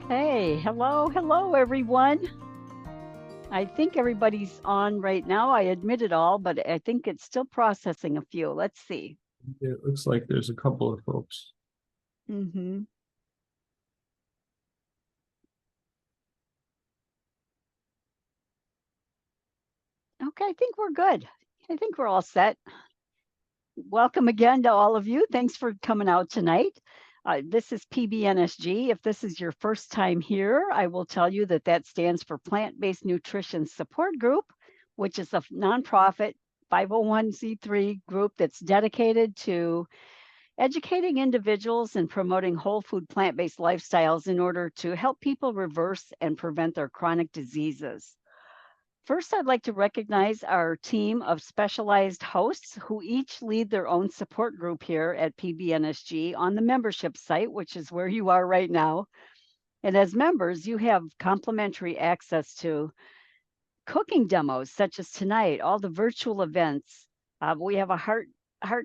Hey, hello, everyone. I think everybody's on right now. I admit it all, but I think it's still processing a few. Let's see. It looks like there's a couple of folks. hmm Okay, I think we're good. I think we're all set. Welcome again to all of you. Thanks for coming out tonight. This is PBNSG. If this is your first time here, I will tell you that that stands for Plant-Based Nutrition Support Group, which is a nonprofit 501c3 group that's dedicated to educating individuals and promoting whole food plant-based lifestyles in order to help people reverse and prevent their chronic diseases. First, I'd like to recognize our team of specialized hosts who each lead their own support group here at PBNSG on the membership site, which is where you are right now. And as members, you have complimentary access to cooking demos such as tonight, all the virtual events. We have a heart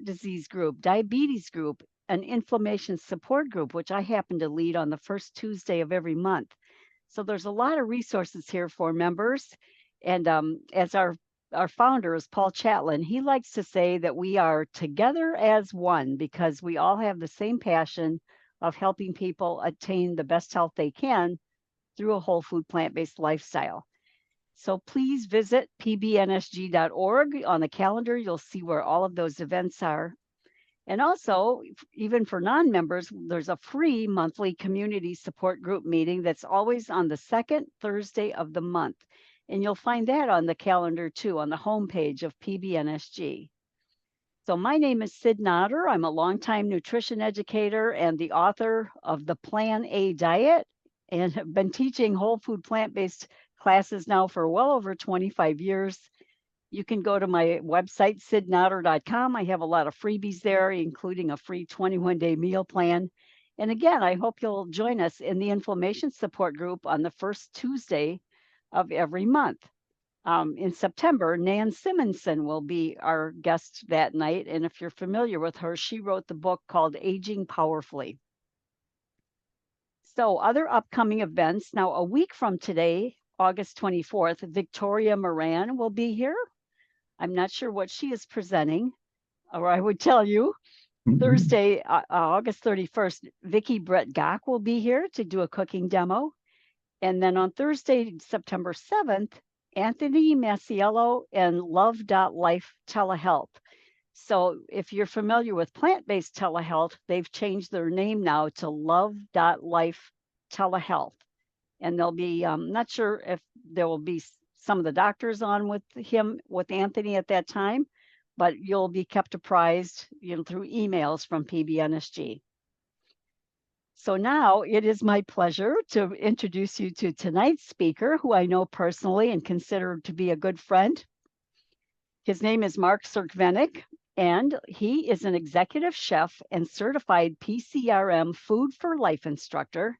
disease group, diabetes group, an inflammation support group, which I happen to lead on the first Tuesday of every month. So there's a lot of resources here for members. And as our founder is Paul Chatlin, he likes to say that we are together as one because we all have the same passion of helping people attain the best health they can through a whole food plant-based lifestyle. So please visit pbnsg.org. On the calendar, you'll see where all of those events are. And also, even for non-members, there's a free monthly community support group meeting that's always on the second Thursday of the month. And you'll find that on the calendar too, on the homepage of PBNSG. So my name is Sid Nodder. I'm a longtime nutrition educator and the author of the Plan A Diet, and have been teaching whole food plant-based classes now for well over 25 years. You can go to my website, sidnodder.com. I have a lot of freebies there, including a free 21-day meal plan. And again, I hope you'll join us in the inflammation support group on the first Tuesday of every month. In September, Nan Simonson will be our guest that night. And if you're familiar with her, she wrote the book called Aging Powerfully. So, other upcoming events. Now, a week from today, August 24th, Victoria Moran will be here. I'm not sure what she is presenting, or I would tell you. Thursday, August 31st, Vicki Brett Gock will be here to do a cooking demo. And then on Thursday, September 7th, Anthony Masiello and Love.Life Telehealth. So if you're familiar with plant-based telehealth, they've changed their name now to Love.Life Telehealth. And they'll be, not sure if there will be some of the doctors on with Anthony at that time, but you'll be kept apprised, through emails from PBNSG. So now it is my pleasure to introduce you to tonight's speaker, who I know personally and consider to be a good friend. His name is Mark Cerkvenik, and he is an executive chef and certified PCRM Food for Life instructor.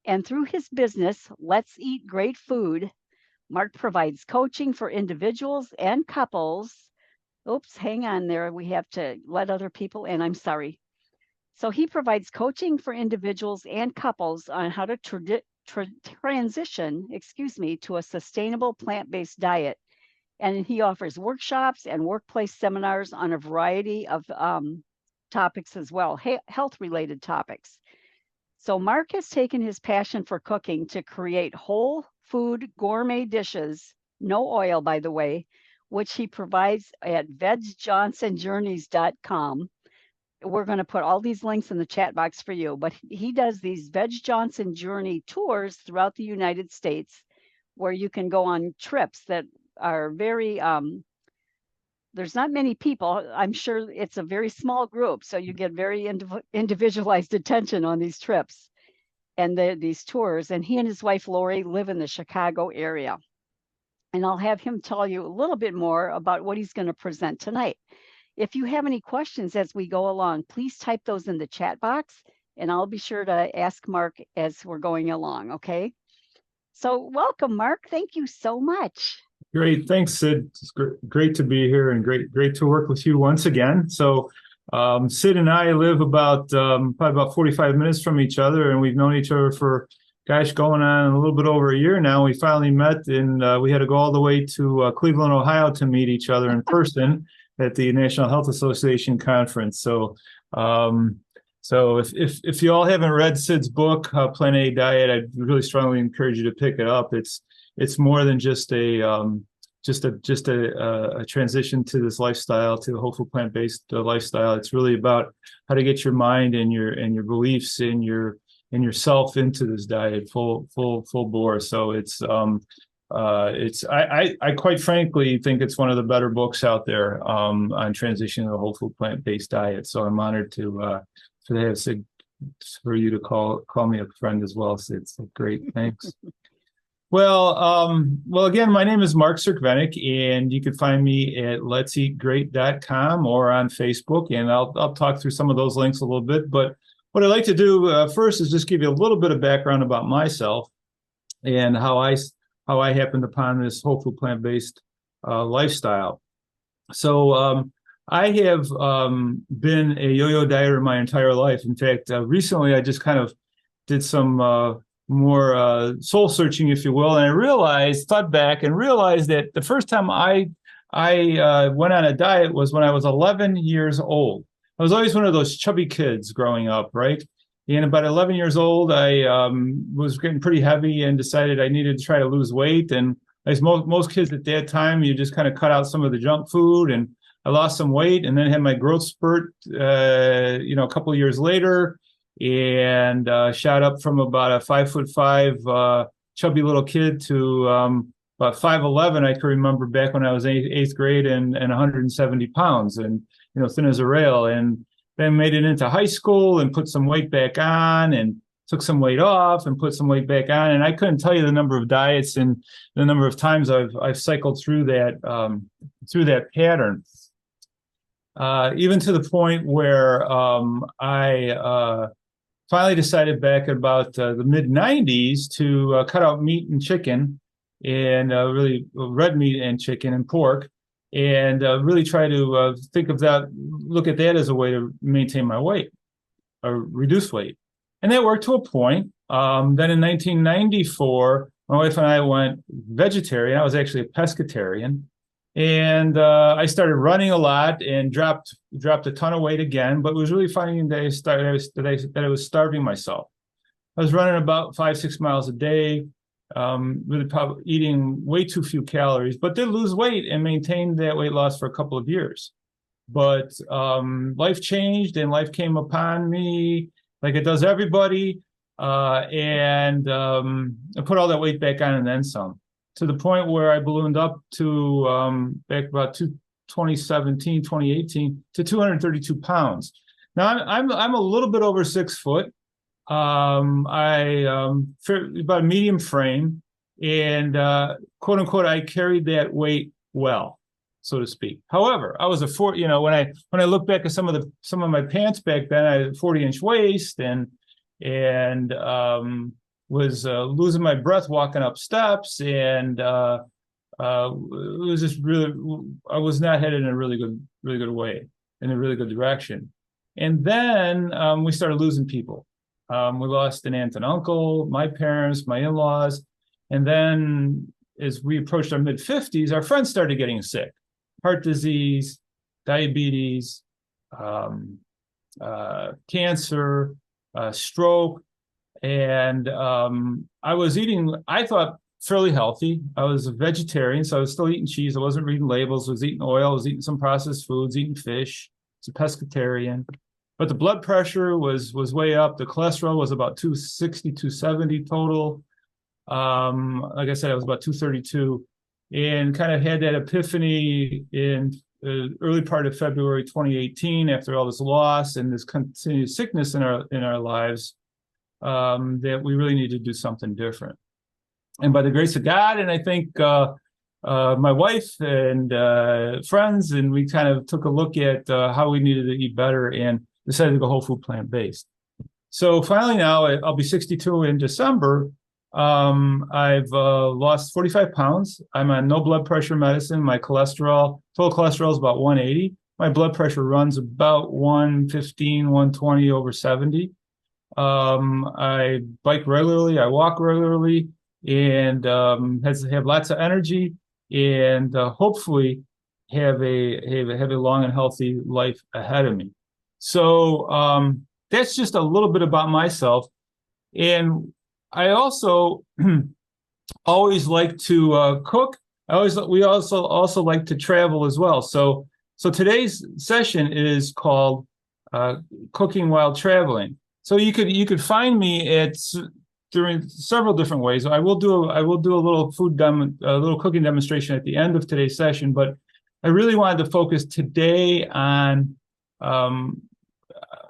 And through his business, Let's Eat Great Food, Mark provides coaching for individuals and couples. Oops, hang on there. We have to let other people in. I'm sorry. So he provides coaching for individuals and couples on how to transition, to a sustainable plant-based diet. And he offers workshops and workplace seminars on a variety of topics as well, health-related topics. So Mark has taken his passion for cooking to create whole food gourmet dishes, no oil, by the way, which he provides at vegjohnsonjourneys.com. We're going to put all these links in the chat box for you, but he does these Veg Johnson Journey tours throughout the United States where you can go on trips that are very, there's not many people. I'm sure it's a very small group, so you get very individualized attention on these trips and these tours. And he and his wife, Lori, live in the Chicago area. And I'll have him tell you a little bit more about what he's going to present tonight. If you have any questions as we go along, please type those in the chat box, and I'll be sure to ask Mark as we're going along, okay? So welcome, Mark. Thank you so much. Great. Thanks, Sid. It's great to be here and great to work with you once again. So Sid and I live probably about 45 minutes from each other, and we've known each other for gosh, going on a little bit over a year now. We finally met, and we had to go all the way to Cleveland, Ohio, to meet each other in person at the National Health Association conference. Um, so if you all haven't read Sid's book, Plan A Diet, I really strongly encourage you to pick it up. It's more than just a transition to this lifestyle, to a whole food plant-based lifestyle. It's really about how to get your mind and your beliefs and yourself into this diet full bore. So I quite frankly think it's one of the better books out there on transitioning to a whole food plant-based diet. So I'm honored to have Sid, for you to call me a friend as well, Sid. So great, thanks. Well, again, my name is Mark Cerkvenik, and you can find me at let'seatgreat.com or on Facebook, and I'll talk through some of those links a little bit. But what I'd like to do first is just give you a little bit of background about myself and how I happened upon this whole food plant-based lifestyle. So I have been a yo-yo dieter my entire life. In fact, recently I just kind of did some more soul searching, if you will, and I thought back and realized that the first time I went on a diet was when I was 11 years old. I was always one of those chubby kids growing up, right? And about 11 years old, I was getting pretty heavy and decided I needed to try to lose weight. And as most kids at that time, you just kind of cut out some of the junk food. And I lost some weight, and then had my growth spurt, a couple of years later, and shot up from about a 5'5" chubby little kid to about 5'11". I can remember back when I was eighth grade, and 170 pounds, and thin as a rail. And then made it into high school and put some weight back on, and took some weight off and put some weight back on. And I couldn't tell you the number of diets and the number of times I've cycled through that pattern. Even to the point where I finally decided back about the mid 90s to cut out meat and chicken, and really red meat and chicken and pork, and really try to look at that as a way to maintain my weight or reduce weight. And that worked to a point. Then in 1994, my wife and I went vegetarian. I was actually a pescatarian. And I started running a lot and dropped a ton of weight again, but was really finding that I was starving myself. I was running about 5-6 miles a day, really probably eating way too few calories, but did lose weight and maintained that weight loss for a couple of years. But life changed, and life came upon me like it does everybody, and I put all that weight back on and then some, to the point where I ballooned up to back about 2017, 2018 to 232 pounds. Now I'm a little bit over 6 foot. About a medium frame, and quote unquote, I carried that weight well, so to speak. However, I was when I look back at some of my pants back then, I had a 40-inch waist, and was losing my breath walking up steps, and it was just really, I was not headed in a really good way, in a really good direction. And then we started losing people. We lost an aunt and uncle, my parents, my in-laws, and then as we approached our mid-50s, our friends started getting sick: heart disease, diabetes, cancer, stroke. And I was eating, I thought, fairly healthy. I was a vegetarian, so I was still eating cheese. I wasn't reading labels. I was eating oil. I was eating some processed foods, eating fish. I was a pescatarian. But the blood pressure was way up. The cholesterol was about 260, 270 total. Like I said, I was about 232, and kind of had that epiphany in the early part of February 2018, after all this loss and this continued sickness in our lives, that we really need to do something different. And by the grace of God, and I think my wife and friends, and we kind of took a look at how we needed to eat better, and decided to go whole food plant-based. So finally now, I'll be 62 in December. I've lost 45 pounds. I'm on no blood pressure medicine. My total cholesterol is about 180. My blood pressure runs about 115, 120 over 70. I bike regularly. I walk regularly, and have lots of energy, and hopefully have a long and healthy life ahead of me. So that's just a little bit about myself, and I also always like to cook. We also like to travel as well. So today's session is called cooking while traveling. So you could find me at during several different ways. I will do a little a little cooking demonstration at the end of today's session, but I really wanted to focus today on um,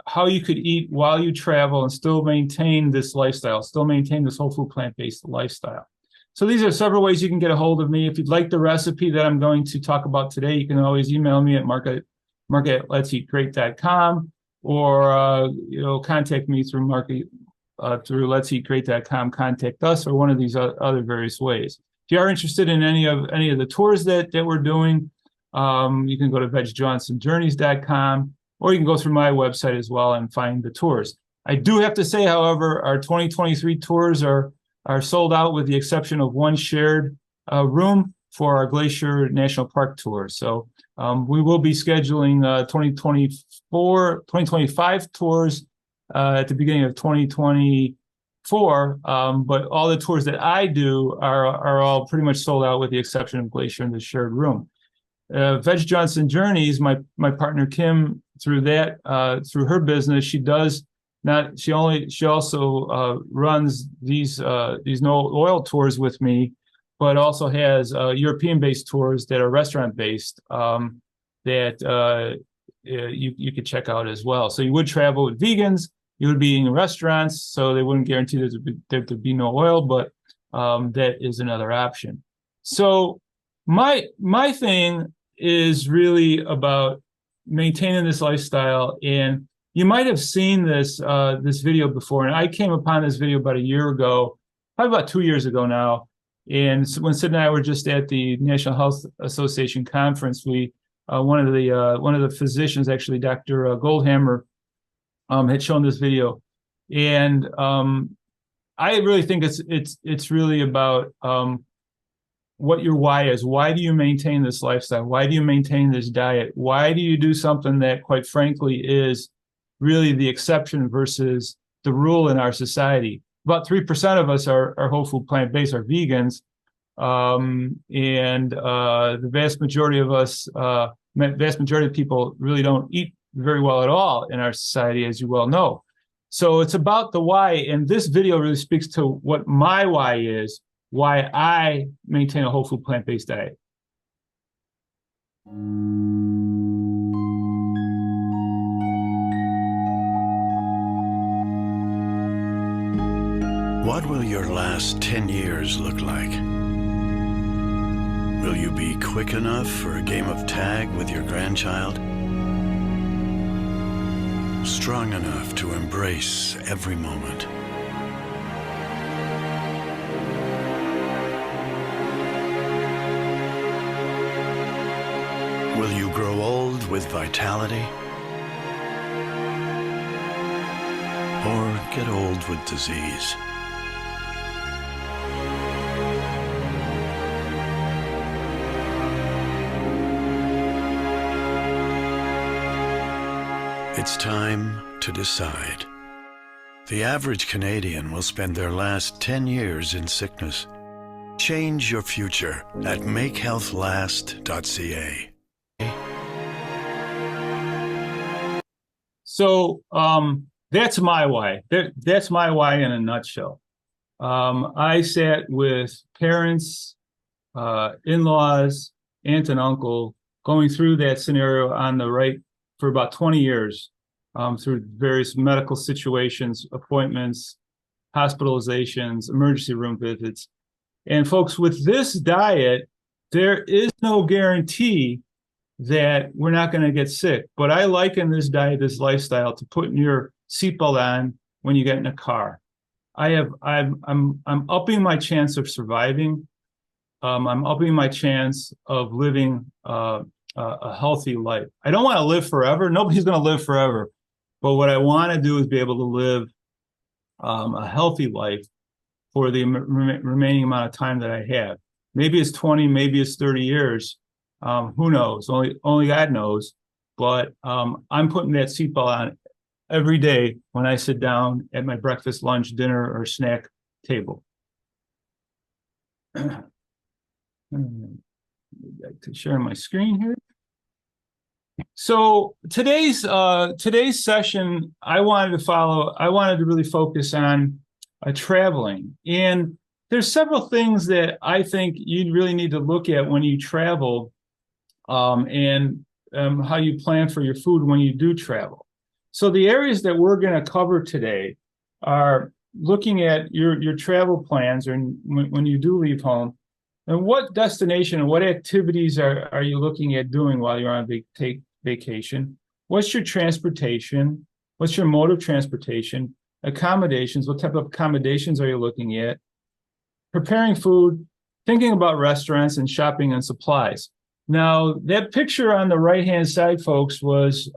how you could eat while you travel and still maintain this lifestyle, still maintain this whole food plant-based lifestyle. So these are several ways you can get a hold of me. If you'd like the recipe that I'm going to talk about today, you can always email me at mark@letseatgreat.com, or contact me through through letseatgreat.com, contact us, or one of these other various ways. If you are interested in any of the tours that we're doing, you can go to vegjohnsonjourneys.com, or you can go through my website as well and find the tours. I do have to say, however, our 2023 tours are sold out, with the exception of one shared room for our Glacier National Park tour. So we will be scheduling 2025 tours at the beginning of 2024. But all the tours that I do are all pretty much sold out, with the exception of Glacier and the shared room. Veg Johnson Journeys, my partner Kim, through her business, she also runs these no oil tours with me, but also has European-based tours that are restaurant-based, that you could check out as well. So you would travel with vegans, you would be eating in restaurants, so they wouldn't guarantee there'd be no oil, but that is another option. So my thing is really about maintaining this lifestyle. And you might have seen this video before, and I came upon this video about a year ago, probably about 2 years ago now. And when Sid and I were just at the National Health Association conference, one of the physicians, actually Dr. Goldhammer, had shown this video, and I really think it's really about what your why is. Why do you maintain this lifestyle? Why do you maintain this diet? Why do you do something that, quite frankly, is really the exception versus the rule in our society? About 3% of us are whole food plant-based, are vegans, and the vast majority of people really don't eat very well at all in our society, as you well know. So it's about the why, and this video really speaks to what my why is, why I maintain a whole food plant-based diet. What will your last 10 years look like? Will you be quick enough for a game of tag with your grandchild? Strong enough to embrace every moment? Will you grow old with vitality? Or get old with disease? It's time to decide. The average Canadian will spend their last 10 years in sickness. Change your future at makehealthlast.ca. So that's my why. That's my why in a nutshell. I sat with parents, in-laws, aunt and uncle, going through that scenario on the right for about 20 years, through various medical situations, appointments, hospitalizations, emergency room visits. And folks, with this diet, there is no guarantee that we're not going to get sick. But I liken this diet, this lifestyle, to putting your seatbelt on when you get in a car. I'm upping my chance of surviving. I'm upping my chance of living a healthy life. I don't want to live forever. Nobody's going to live forever. But what I want to do is be able to live a healthy life for the remaining amount of time that I have. Maybe it's 20, maybe it's 30 years. Who knows? Only God knows. But I'm putting that seatbelt on every day when I sit down at my breakfast, lunch, dinner, or snack table. I'd like to share my screen here. So today's session, I wanted to really focus on traveling. And there's several things that I think you really need to look at when you travel, and how you plan for your food when you do travel. So the areas that we're going to cover today are looking at your travel plans, or when you do leave home, and what destination and what activities are you looking at doing while you're on vacation? What's your transportation? What's your mode of transportation? Accommodations, what type of accommodations are you looking at? Preparing food, thinking about restaurants, and shopping and supplies. Now, that picture on the right-hand side, folks, was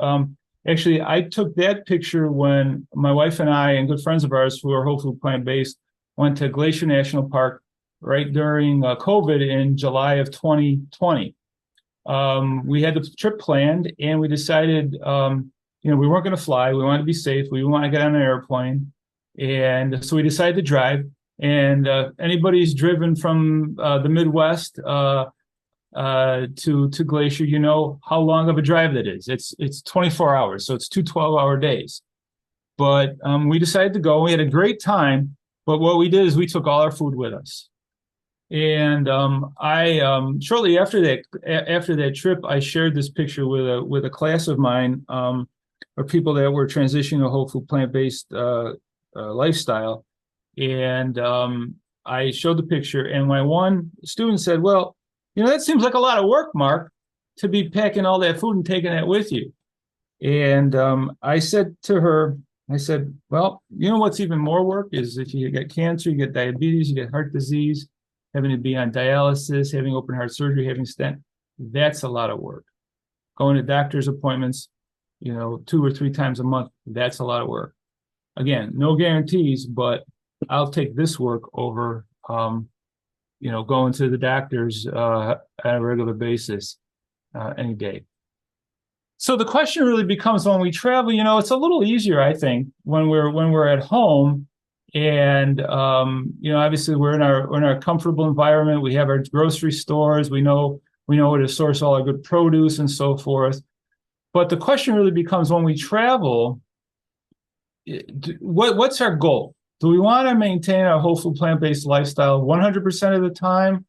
actually, I took that picture when my wife and I and good friends of ours who are whole food plant-based went to Glacier National Park right during COVID in July of 2020. We had the trip planned, and we decided, we weren't going to fly. We wanted to be safe. We didn't want to get on an airplane. And so we decided to drive. And anybody who's driven from the Midwest to Glacier, you know how long of a drive that is. It's 24 hours, so it's 2 12-hour days. But we decided to go. We had a great time. But what we did is we took all our food with us. And I shortly after that trip, I shared this picture with a class of mine, or people that were transitioning to a whole food plant-based lifestyle. And I showed the picture, and my one student said, "Well, that seems like a lot of work, Mark, to be packing all that food and taking that with you." And I said to her, "Well, what's even more work is if you get cancer, you get diabetes, you get heart disease, having to be on dialysis, having open heart surgery, having stent. That's a lot of work. Going to doctor's appointments, 2 or 3 times a month, that's a lot of work. Again, no guarantees, but I'll take this work over, going to the doctors on a regular basis any day." So the question really becomes, when we travel, it's a little easier, I think, when we're at home. And obviously we're in our comfortable environment. We have our grocery stores. We know where to source all our good produce and so forth. But the question really becomes, when we travel, what's our goal? Do we want to maintain our whole food plant-based lifestyle 100% of the time?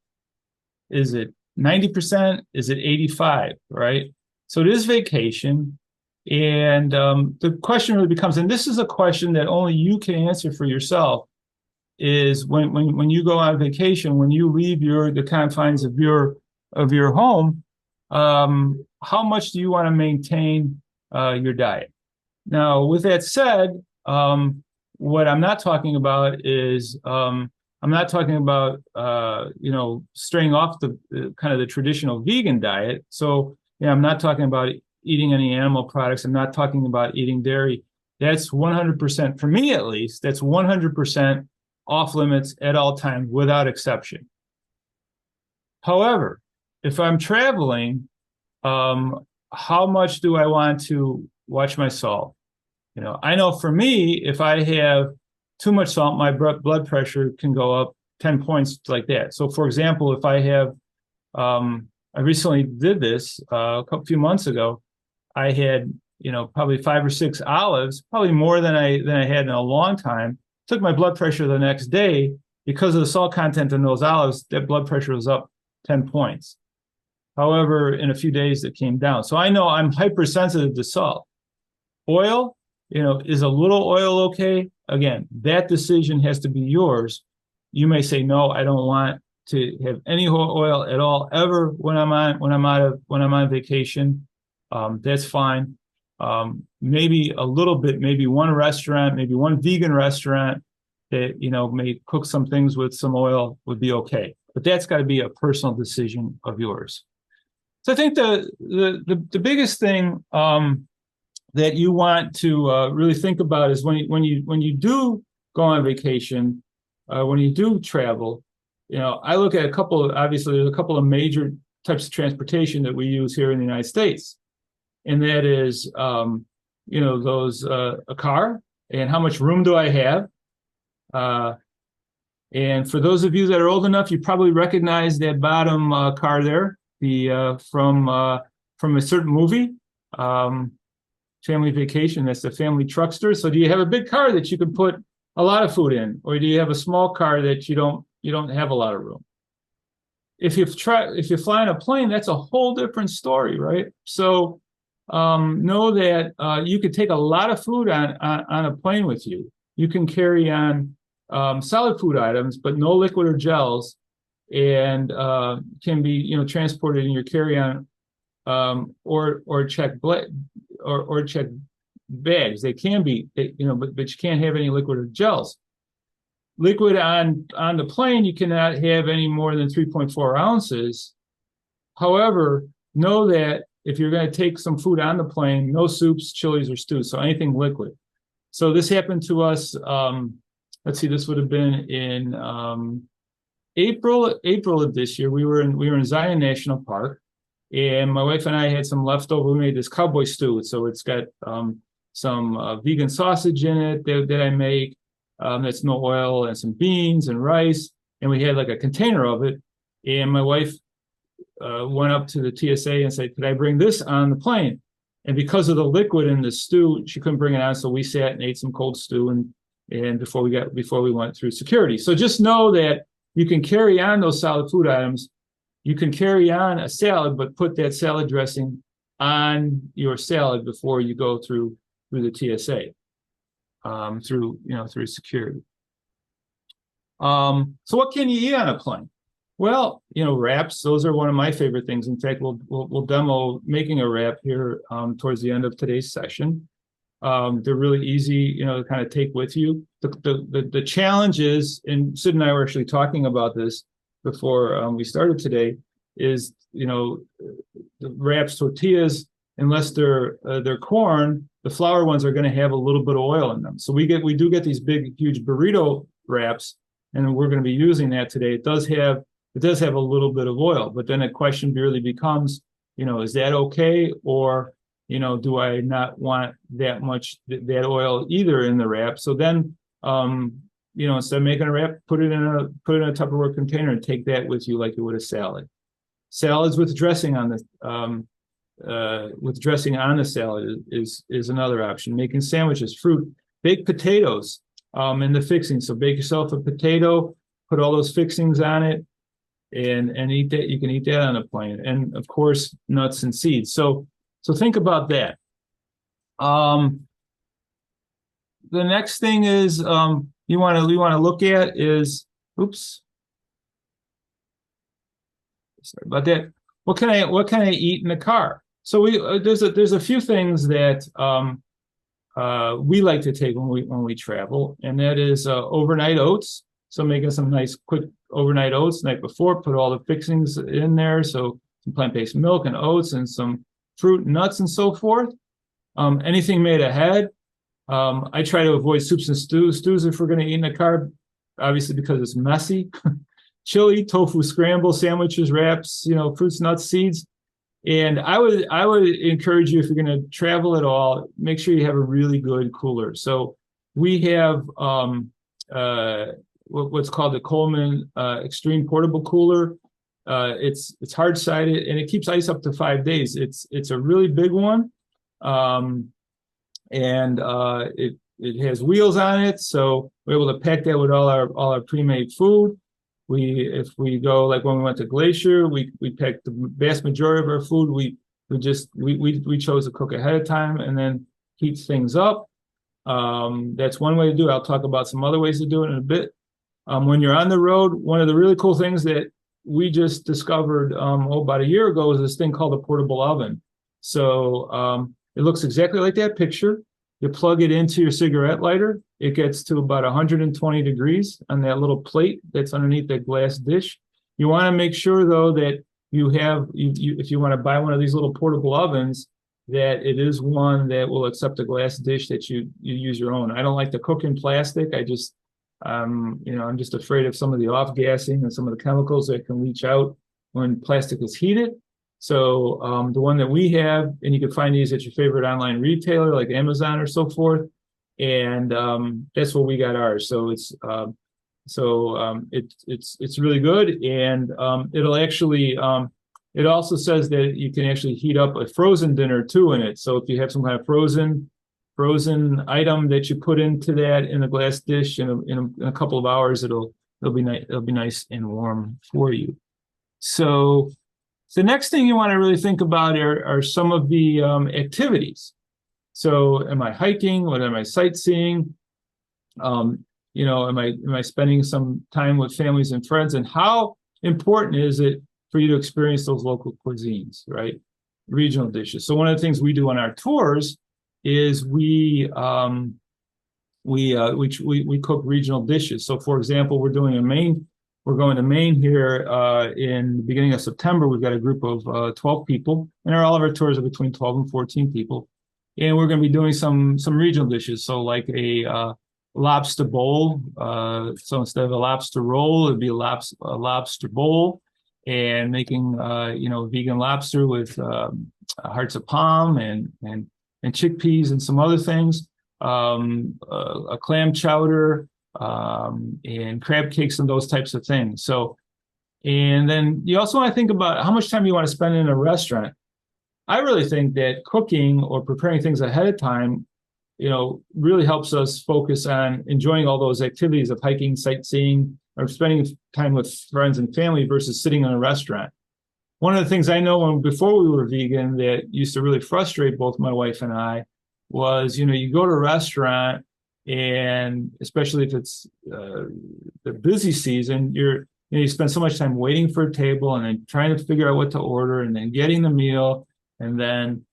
Is it 90%? Is it 85%? Right? So it is vacation. And the question really becomes, and this is a question that only you can answer for yourself, is when you go on vacation, when you leave the confines of your home, how much do you want to maintain your diet? Now, with that said, what I'm not talking about is I'm not talking about straying off the kind of the traditional vegan diet. So I'm not talking about eating any animal products. I'm not talking about eating dairy. That's 100%, for me at least, that's 100% off limits at all times without exception. However, if I'm traveling, how much do I want to watch my salt? I know for me, if I have too much salt, my blood pressure can go up 10 points like that. So for example, if I have, I recently did this a few months ago. I had, probably 5 or 6 olives, probably more than I had in a long time. Took my blood pressure the next day because of the salt content in those olives. That blood pressure was up 10 points. However, in a few days it came down. So I know I'm hypersensitive to salt. Oil, is a little oil okay? Again, that decision has to be yours. You may say, no, I don't want to have any oil at all ever when I'm on vacation. That's fine. Maybe a little bit, maybe one restaurant, maybe one vegan restaurant that, may cook some things with some oil would be okay. But that's got to be a personal decision of yours. So I think the biggest thing that you want to really think about is when you do go on vacation, when you do travel, I look at obviously there's a couple of major types of transportation that we use here in the United States. And that is, a car, and how much room do I have? And for those of you that are old enough, you probably recognize that bottom car there, from a certain movie, Family Vacation. That's the family truckster. So do you have a big car that you can put a lot of food in, or do you have a small car that you don't have a lot of room? If you fly on a plane, that's a whole different story, right? So know that you could take a lot of food on a plane with you. You can carry on solid food items, but no liquid or gels, and can be transported in your carry-on or checked bags. They can be, but you can't have any liquid or gels. Liquid on the plane, you cannot have any more than 3.4 ounces. However, know that if you're going to take some food on the plane, no soups, chilies, or stews, so anything liquid. So this happened to us. Let's see, this would have been in April of this year. We were in Zion National Park, and my wife and I had some leftover. We made this cowboy stew, so it's got some vegan sausage in it that I make. That's no oil, and some beans and rice, and we had like a container of it. And my wife went up to the TSA and said, "Could I bring this on the plane?" And because of the liquid in the stew, she couldn't bring it on. So we sat and ate some cold stew and before we went through security. So just know that you can carry on those solid food items. You can carry on a salad, but put that salad dressing on your salad before you go through the TSA, through security. So what can you eat on a plane? Well, wraps, those are one of my favorite things. In fact, we'll demo making a wrap here towards the end of today's session. They're really easy, to kind of take with you. The challenge is, and Sid and I were actually talking about this before we started today, is the wraps, tortillas, unless they're corn, the flour ones are going to have a little bit of oil in them. So we do get these big, huge burrito wraps, and we're going to be using that today. It does have a little bit of oil, but then the question really becomes, is that okay, or do I not want that much that oil either in the wrap? So then, instead of making a wrap, put it in a Tupperware container and take that with you like you would a salad. Salads with dressing on the salad is another option. Making sandwiches, fruit, baked potatoes, and the fixings. So bake yourself a potato, put all those fixings on it, and eat that. You can eat that on a plane, and of course nuts and seeds. So think about that. The next thing is you want to look at is, oops, sorry about that. What can I eat in the car? So there's a few things that we like to take when we travel, and that is overnight oats. So making some nice quick overnight oats the night before, put all the fixings in there. So some plant-based milk and oats and some fruit, nuts, and so forth. Anything made ahead. I try to avoid soups and stews if we're going to eat in the car, obviously because it's messy. Chili, tofu scramble, sandwiches, wraps, fruits, nuts, seeds. And I would encourage you, if you're going to travel at all, make sure you have a really good cooler. So we have what's called the Coleman Extreme Portable Cooler. It's hard-sided, and it keeps ice up to 5 days. It's a really big one, and it has wheels on it, so we're able to pack that with all our pre-made food. If we go, like when we went to Glacier, we packed the vast majority of our food. We chose to cook ahead of time and then heat things up. That's one way to do it. I'll talk about some other ways to do it in a bit. When you're on the road, one of the really cool things that we just discovered about a year ago is this thing called a portable oven. So it looks exactly like that picture. You plug it into your cigarette lighter. It gets to about 120 degrees on that little plate that's underneath that glass dish. You want to make sure, though, that if you want to buy one of these little portable ovens, that it is one that will accept a glass dish, that you use your own. I don't like to cook in plastic. I just I'm just afraid of some of the off-gassing and some of the chemicals that can leach out when plastic is heated. So the one that we have, and you can find these at your favorite online retailer like Amazon or so forth, and that's what we got ours. So it's really good, and it'll actually it also says that you can actually heat up a frozen dinner too in it. So if you have some kind of frozen item that you put into that in a glass dish in a couple of hours, it'll be nice. It'll be nice and warm for you. So the next thing you want to really think about are some of the activities. So am I hiking? What am I sightseeing? Am I spending some time with families and friends? And how important is it for you to experience those local cuisines, right? Regional dishes. So one of the things we do on our tours is we cook regional dishes. So for example, we're going to Maine here in the beginning of September. We've got a group of 12 people, and all of our tours are between 12 and 14 people. And we're going to be doing some regional dishes. So like a lobster bowl. So instead of a lobster roll, it'd be a lobster bowl, and making vegan lobster with hearts of palm and chickpeas and some other things. A clam chowder, and crab cakes and those types of things. So, and then you also want to think about how much time you want to spend in a restaurant. I really think that cooking or preparing things ahead of time, really helps us focus on enjoying all those activities of hiking, sightseeing, or spending time with friends and family versus sitting in a restaurant. One of the things I know before we were vegan that used to really frustrate both my wife and I was, you go to a restaurant, and especially if it's the busy season, you spend so much time waiting for a table and then trying to figure out what to order and then getting the meal and then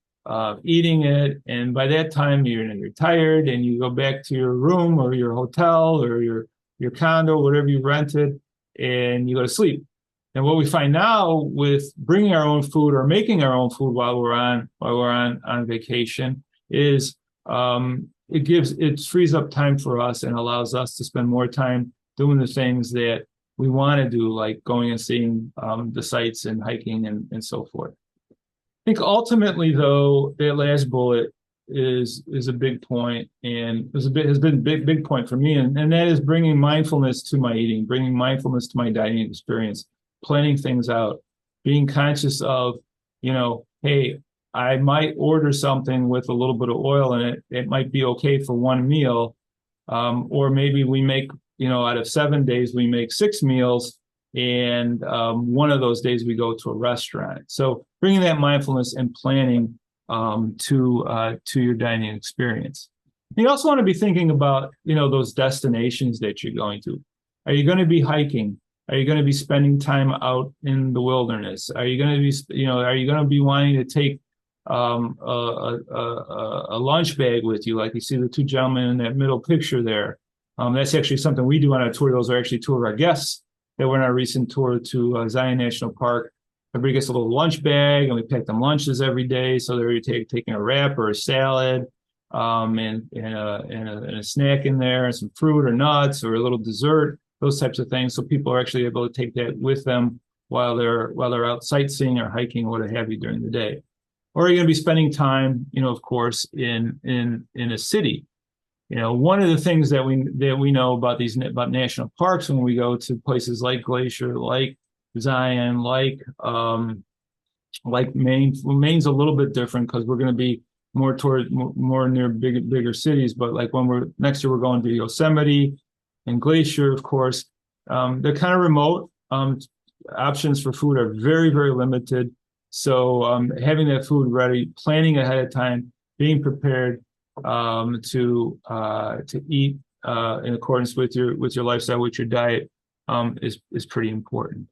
eating it. And by that time, you're tired and you go back to your room or your hotel or your condo, whatever you rented, and you go to sleep. And what we find now with bringing our own food or making our own food while we're on vacation is it frees up time for us and allows us to spend more time doing the things that we want to do, like going and seeing the sights and hiking and so forth. I think ultimately, though, that last bullet is a big point, and has been a big point for me, and that is bringing mindfulness to my eating, bringing mindfulness to my dining experience, planning things out, being conscious of, hey, I might order something with a little bit of oil in it. It might be okay for one meal, or maybe we make, out of 7 days, we make 6 meals, and one of those days we go to a restaurant. So bringing that mindfulness and planning to your dining experience. You also want to be thinking about, those destinations that you're going to. Are you going to be hiking? Are you going to be spending time out in the wilderness? Are you going to be, are you going to be wanting to take a lunch bag with you, like you see the two gentlemen in that middle picture there? That's actually something we do on our tour. Those are actually two of our guests that were on our recent tour to Zion National Park. Everybody gets a little lunch bag, and we pack them lunches every day. So they're taking a wrap or a salad, and a snack in there, and some fruit or nuts or a little dessert, those types of things. So people are actually able to take that with them while they're out sightseeing or hiking or what have you during the day. Or are you going to be spending time, of course, in a city? One of the things that we know about national parks when we go to places like Glacier, like Zion, like Maine. Well, Maine's a little bit different because we're going to be more near bigger cities. But like next year we're going to Yosemite and Glacier, of course. They're kind of remote. Options for food are very, very limited. So having that food ready, planning ahead of time, being prepared to eat in accordance with your lifestyle, with your diet, is pretty important.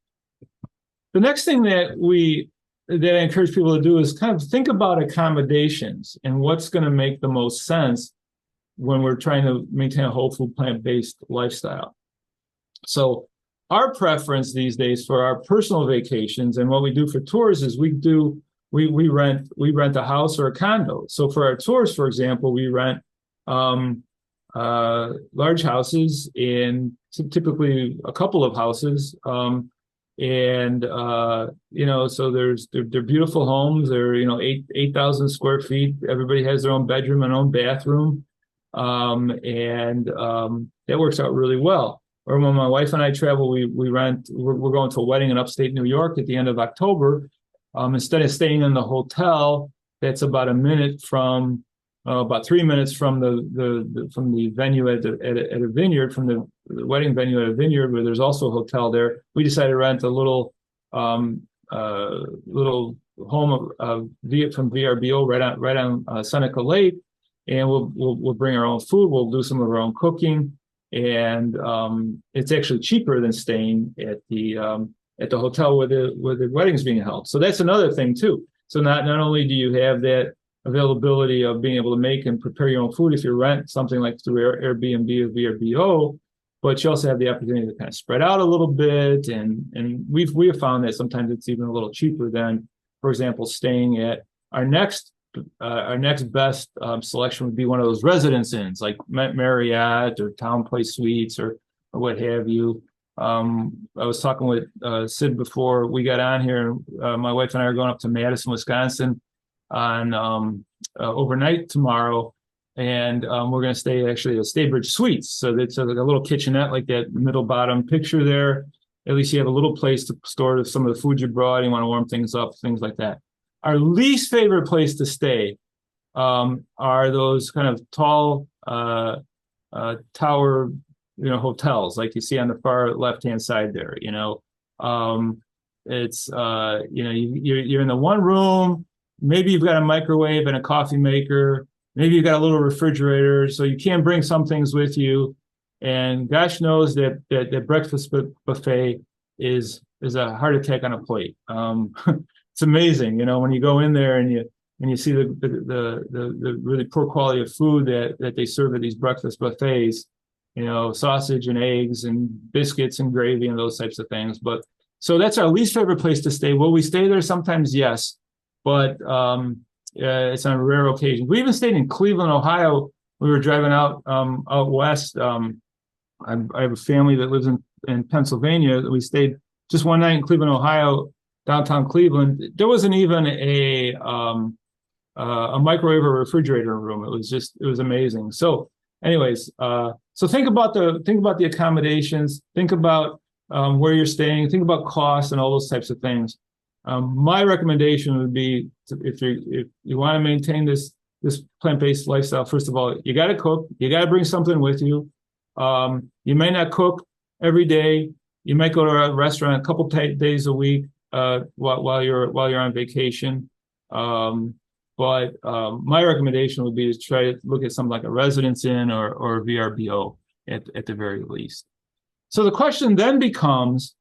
The next thing that I encourage people to do is kind of think about accommodations and what's going to make the most sense when we're trying to maintain a whole food, plant-based lifestyle. So our preference these days for our personal vacations and what we do for tours is we rent a house or a condo. So for our tours, for example, we rent large houses, and typically a couple of houses. And so they're beautiful homes. They're 8,000 square feet. Everybody has their own bedroom and own bathroom, and that works out really well. Or when my wife and I travel, we rent. We're going to a wedding in upstate New York at the end of October. Instead of staying in the hotel, that's about about 3 minutes from the venue at a vineyard, from the wedding venue at a vineyard, where there's also a hotel there. We decided to rent a little home from VRBO right on Seneca Lake, and we'll bring our own food. We'll do some of our own cooking, and it's actually cheaper than staying at the hotel where the wedding's being held. So that's another thing too. So not only do you have that availability of being able to make and prepare your own food if you rent something like through Airbnb or VRBO, but you also have the opportunity to kind of spread out a little bit. And we have found that sometimes it's even a little cheaper than, for example, staying at our next best selection would be one of those residence inns like Marriott or Town Place Suites or what have you. I was talking with Sid before we got on here. My wife and I are going up to Madison, Wisconsin on overnight tomorrow, and we're going to stay actually at Staybridge Suites. So it's like a little kitchenette, like that middle bottom picture there. At least you have a little place to store some of the food you brought. You want to warm things up, things like that. Our least favorite place to stay are those kind of tall tower, hotels like you see on the far left-hand side there. It's you're in the one room. Maybe you've got a microwave and a coffee maker. Maybe you've got a little refrigerator, so you can bring some things with you. And gosh knows that breakfast buffet is a heart attack on a plate. It's amazing, when you go in there and you see the really poor quality of food that they serve at these breakfast buffets. Sausage and eggs and biscuits and gravy and those types of things. But so that's our least favorite place to stay. Will we stay there sometimes? Yes. But it's on rare occasions. We even stayed in Cleveland, Ohio. We were driving out west. I have a family that lives in Pennsylvania. We stayed just one night in Cleveland, Ohio, downtown Cleveland. There wasn't even a microwave or refrigerator room. It was amazing. So anyways, so think about the accommodations, think about where you're staying, think about costs and all those types of things. My recommendation would be if you want to maintain this plant-based lifestyle, first of all, you got to cook. You got to bring something with you. You may not cook every day. You might go to a restaurant a couple days a week while you're on vacation. But my recommendation would be to try to look at something like a residence inn or VRBO at the very least. So the question then becomes,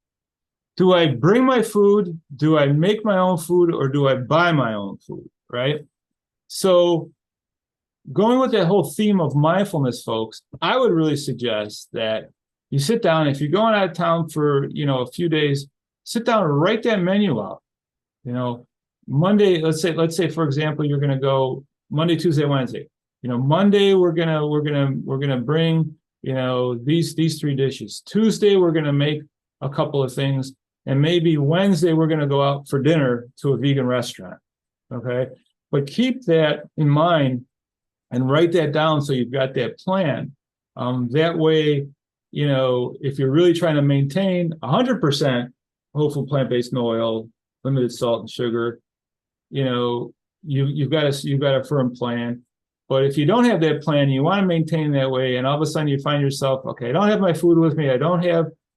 do I bring my food? Do I make my own food, or do I buy my own food, right? So going with that whole theme of mindfulness, folks, I would really suggest that you sit down. If you're going out of town for, a few days, sit down and write that menu out. Monday, let's say, for example, you're going to go Monday, Tuesday, Wednesday. Monday, we're going to bring, these three dishes. Tuesday, we're going to make a couple of things. And maybe Wednesday, we're going to go out for dinner to a vegan restaurant. Okay. But keep that in mind and write that down so you've got that plan. That way, if you're really trying to maintain 100% whole food, plant-based, no oil, limited salt and sugar, you've got a firm plan. But if you don't have that plan, you want to maintain that way, and all of a sudden you find yourself, okay, I don't have my food with me.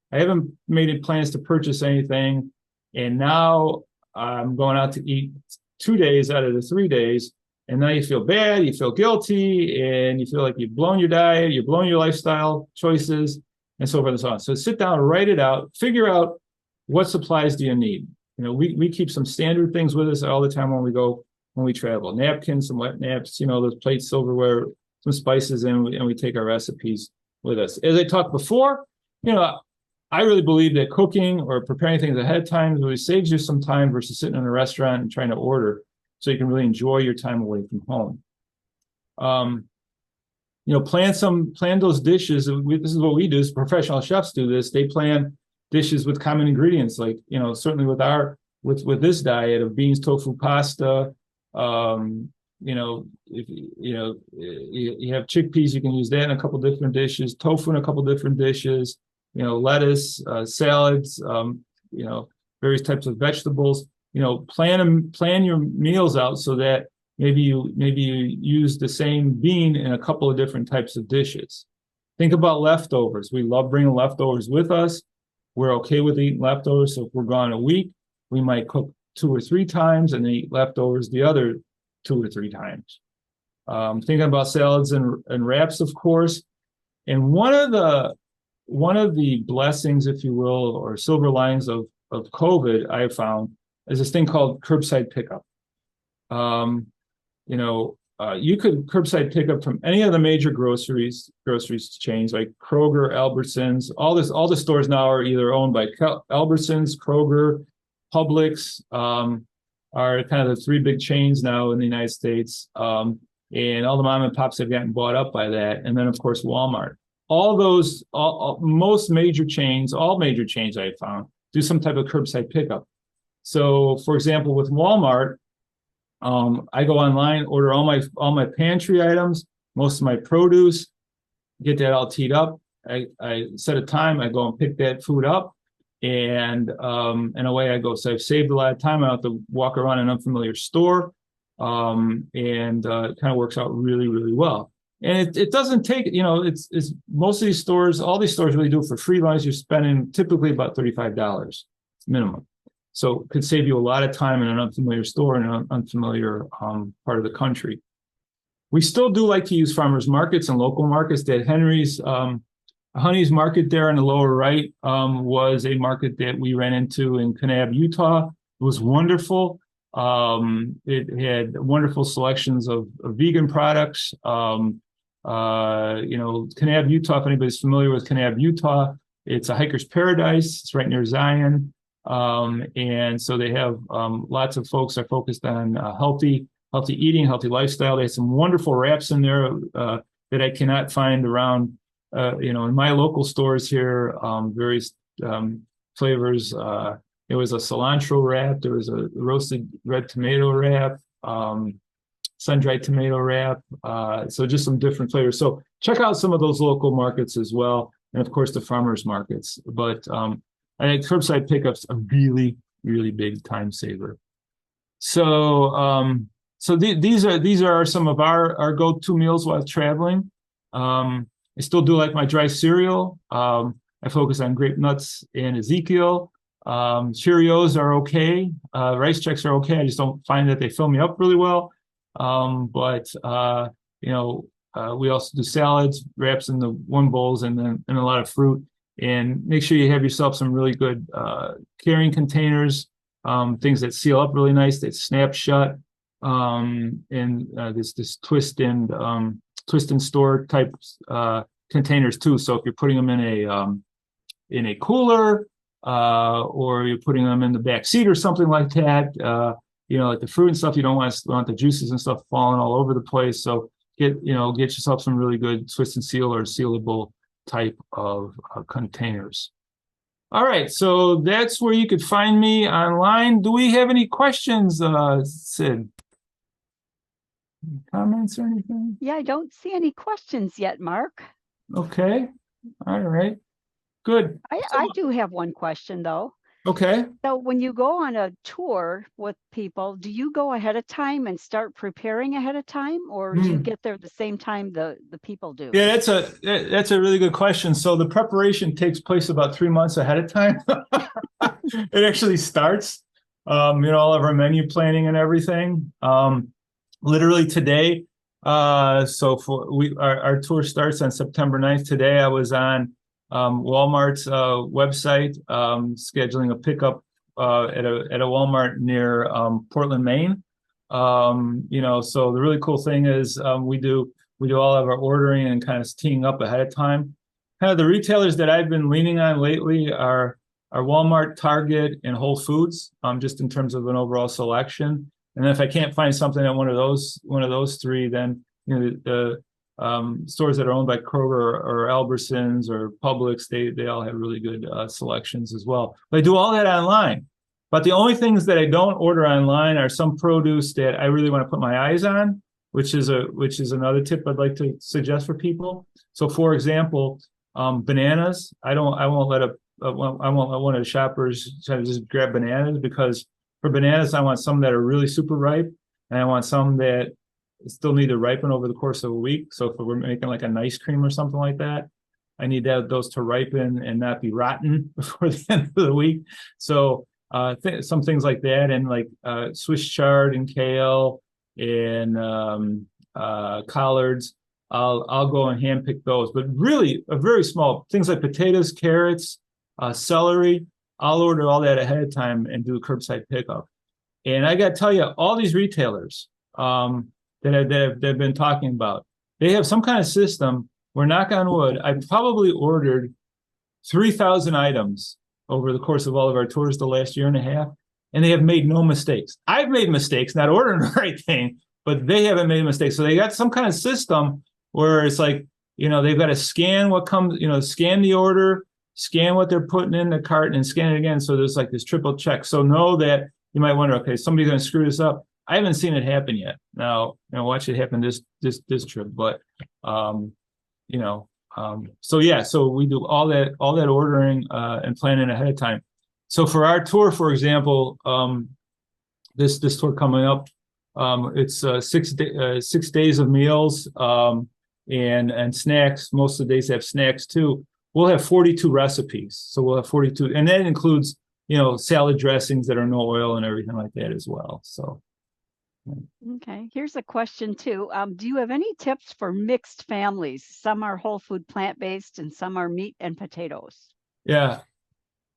I haven't made plans to purchase anything, and now I'm going out to eat 2 days out of the 3 days, and now you feel bad, you feel guilty, and you feel like you've blown your diet, you've blown your lifestyle choices, and so forth and so on. So sit down, write it out, figure out what supplies do you need. We keep some standard things with us all the time when we travel. Napkins, some wet naps, those plates, silverware, some spices, and we take our recipes with us. As I talked before, I really believe that cooking or preparing things ahead of time really saves you some time versus sitting in a restaurant and trying to order, so you can really enjoy your time away from home. plan those dishes. This is what we do. As professional chefs do this. They plan dishes with common ingredients, like, certainly with this diet of beans, tofu, pasta. If you have chickpeas, you can use that in a couple different dishes. Tofu in a couple different dishes. Lettuce, salads. Various types of vegetables. Plan your meals out so that maybe you use the same bean in a couple of different types of dishes. Think about leftovers. We love bringing leftovers with us. We're okay with eating leftovers. So if we're gone a week, we might cook 2 or 3 times and then eat leftovers the other 2 or 3 times. Thinking about salads and wraps, of course. And one of the blessings, if you will, or silver linings of COVID, I found, is this thing called curbside pickup. You could curbside pickup from any of the major groceries chains like Kroger, Albertsons. All the stores now are either owned by Albertsons, Kroger, Publix, are kind of the 3 big chains now in the United States. And all the mom and pops have gotten bought up by that. And then, of course, Walmart. Most major chains, all major chains I found, do some type of curbside pickup. So, for example, with Walmart, I go online, order all my pantry items, most of my produce, get that all teed up. I set a time, I go and pick that food up, and away I go. So I've saved a lot of time. I don't have to walk around an unfamiliar store, and it kind of works out really, really well. And it doesn't take, it's most of these stores, all these stores really do it for free, as long as you're spending typically about $35 minimum. So it could save you a lot of time in an unfamiliar store in an unfamiliar part of the country. We still do like to use farmers markets and local markets. That Honey's market there in the lower right was a market that we ran into in Kanab, Utah. It was wonderful. It had wonderful selections of vegan products. Kanab, Utah, if anybody's familiar with Kanab, Utah, it's a hiker's paradise. It's right near Zion. And so they have lots of folks are focused on healthy eating, healthy lifestyle. They have some wonderful wraps in there that I cannot find around, in my local stores here. Various flavors. There was a cilantro wrap. There was a roasted red tomato wrap, sun-dried tomato wrap. So just some different flavors. So check out some of those local markets as well, and of course the farmers markets. But I think curbside pickup's a really, really big time saver. So, these are some of our go-to meals while traveling. I still do like my dry cereal. I focus on grape nuts and Ezekiel. Cheerios are okay. Rice Chex are okay. I just don't find that they fill me up really well. But we also do salads, wraps in the 1 bowls, and a lot of fruit. And make sure you have yourself some really good carrying containers, things that seal up really nice, that snap shut, and this twist and store type containers too. So if you're putting them in a cooler, or you're putting them in the back seat or something like that, like the fruit and stuff, you don't want the juices and stuff falling all over the place. So get yourself some really good twist and seal or sealable type of containers. All right, so that's where you could find me online. Do we have any questions, Sid? Any comments or anything? Yeah, I don't see any questions yet, Mark. Okay, all right, good. I do have one question though. Okay. So when you go on a tour with people, do you go ahead of time and start preparing ahead of time, or do you get there at the same time the people do? Yeah, that's a really good question. So the preparation takes place about 3 months ahead of time. It actually starts, all of our menu planning and everything. Literally today. So our tour starts on September 9th. Today I was on Walmart's website, scheduling a pickup at a Walmart near Portland, Maine. So the really cool thing is we do all of our ordering and kind of teeing up ahead of time. Kind of the retailers that I've been leaning on lately are Walmart, Target, and Whole Foods, just in terms of an overall selection. And if I can't find something at one of those 3, then stores that are owned by Kroger or Albertsons or Publix, they all have really good selections as well. But I do all that online. But the only things that I don't order online are some produce that I really want to put my eyes on, which is another tip I'd like to suggest for people. So, for example, bananas. I won't let one of the shoppers try to just grab bananas, because for bananas I want some that are really super ripe, and I want some that still need to ripen over the course of a week. So if we're making like an ice cream or something like that, I need those to ripen and not be rotten before the end of the week. So some things like that, and like Swiss chard and kale and collards. I'll go and handpick those, but really a very small things like potatoes, carrots, celery. I'll order all that ahead of time and do a curbside pickup. And I got to tell you, all these retailers that they've been talking about, they have some kind of system where, knock on wood, I probably ordered 3,000 items over the course of all of our tours the last year and a half, and they have made no mistakes. I've made mistakes not ordering the right thing, but they haven't made mistakes. So they got some kind of system where it's like, they've got to scan what comes, scan the order, scan what they're putting in the cart, and scan it again. So there's like this triple check. So know that you might wonder, okay, somebody's going to screw this up. I haven't seen it happen yet. Now, watch it happen this trip. But, so yeah, so we do all that ordering and planning ahead of time. So for our tour, for example, this tour coming up, it's 6 days of meals and snacks. Most of the days have snacks too. We'll have 42 recipes. So we'll have 42, and that includes, salad dressings that are no oil and everything like that as well. So. Okay, here's a question too. Do you have any tips for mixed families? Some are whole food plant-based and some are meat and potatoes. Yeah.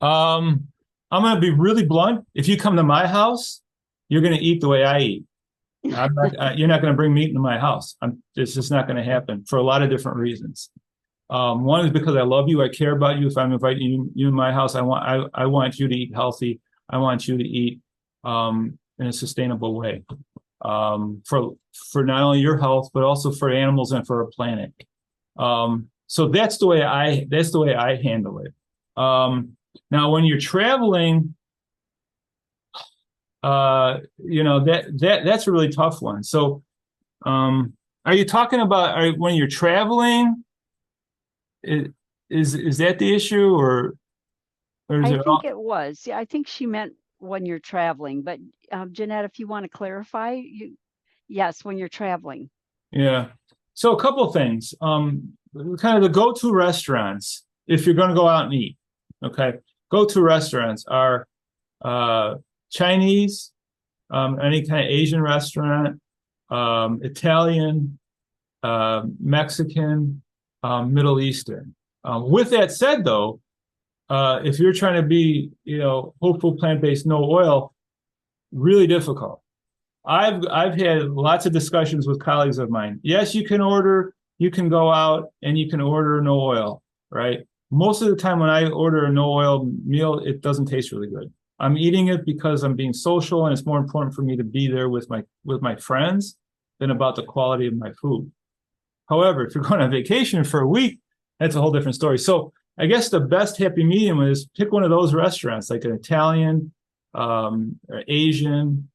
I'm going to be really blunt. If you come to my house, you're going to eat the way I eat. You're not going to bring meat into my house. It's just not going to happen for a lot of different reasons. One is because I love you. I care about you. If I'm inviting you in my house, I want you to eat healthy. I want you to eat in a sustainable way. For not only your health, but also for animals and for our planet. So that's the way I handle it. Now, when you're traveling, that's a really tough one. So, are you talking about when you're traveling? Is that the issue, or is I it think it was. Yeah, I think she meant when you're traveling, but Jeanette, if you want to clarify, yes, when you're traveling. Yeah. So a couple of things. Kind of the go-to restaurants if you're going to go out and eat. Okay. Go-to restaurants are Chinese, any kind of Asian restaurant, Italian, Mexican, Middle Eastern. With that said, though, if you're trying to be, whole food, plant-based, no oil, really difficult. I've had lots of discussions with colleagues of mine. Yes, you can go out and you can order no oil, right? Most of the time when I order a no oil meal, it doesn't taste really good. I'm eating it because I'm being social, and it's more important for me to be there with my friends than about the quality of my food. However, if you're going on vacation for a week, that's a whole different story. So I guess the best happy medium is pick one of those restaurants, like an Italian, or Asian,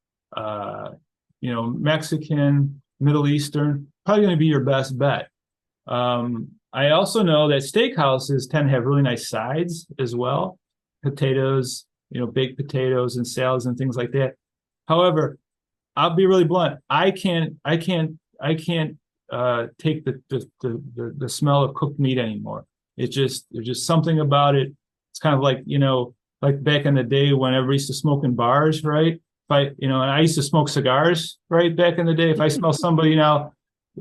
Mexican, Middle Eastern. Probably going to be your best bet. I also know that steakhouses tend to have really nice sides as well, potatoes, baked potatoes and salads and things like that. However, I'll be really blunt. I can't take the smell of cooked meat anymore. There's just something about it. It's kind of like, like back in the day when everybody used to smoke in bars, right? And I used to smoke cigars, right? Back in the day, if I smell somebody now